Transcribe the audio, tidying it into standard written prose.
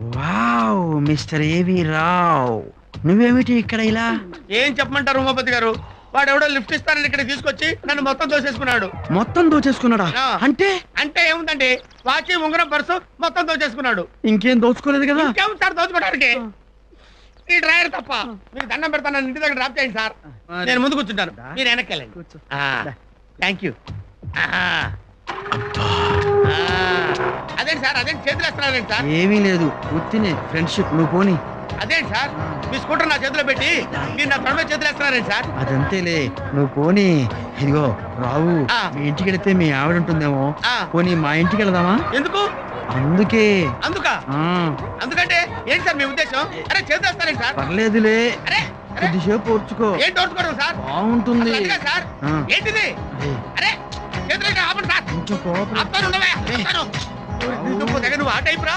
Wow mister ఏవి రావ్, నువ్వేమిటి ఇక్కడ ఇలా? ఏం చెప్పమంటారు ఉమాపతి గారు? వాడు ఎవడో లిఫ్ట్ ఇస్తానని ఇక్కడ తీసుకొచ్చి నన్ను మొత్తం దోసేసుకున్నాడు. మొత్తం దోచేసుకున్నాడా? ఆ. అంటే అంటే ఏముందండి, వాచి ఉంగరం పర్సు మొత్తం దోచేసుకున్నాడు. ఇంకేం దోచుకోలేదు కదా? ఇంకేం సార్ దోచుకోవడానికి? ఈ డ్రైవర్ తప్ప. మీకు దండం పెడతాను, నన్ను ఇంటి దగ్గర డ్రాప్ చేయండి సార్. నేను ముందు కూర్చుంటాను, మీరు వెనక్కి వెళ్ళండి. కూర్చో. Thank you. అదేంటి సార్, అదేంటి చేతులు వేస్తున్నారేంటి సార్? ఏమీ లేదు, ఉత్తినే ఫ్రెండ్షిప్. నువ్వు పోనీ. అదేంటి సార్, మీ స్కూటర్ నా చేతిలో పెట్టి మీరు నా తొడ మీద చేతులు వేస్తున్నారేంటి సార్? అదంతేలే, నువ్వు పోనీ. ఇదిగో రావు, ఆ. మీ ఇంటికి వెళితే మీ ఆవిడ ఉంటుందేమో. ఆ. పోనీ మా ఇంటికి వెళదామా? ఎందుకు? అందుకే. అందుకా? ఆ, అందుకంటే ఏంటి సార్ మీ ఉద్దేశం? అరే చేతులు వేస్తారేంటి సార్? పర్లేదులే, అరే అరే కొద్దిసేపు ఓర్చుకో, ఏంటి ఓర్చుకోవడం సార్? బాగుంటుంది. అసలు అందుకా సార్? ఆ. ఏంటిది? అరే, అరే చేతులు ఆపండి సార్. కొంచెం కోపం. ఆపుతాను, ఉండవే. ఆపుతాను. నువ్వు ఆ టైప్ రా.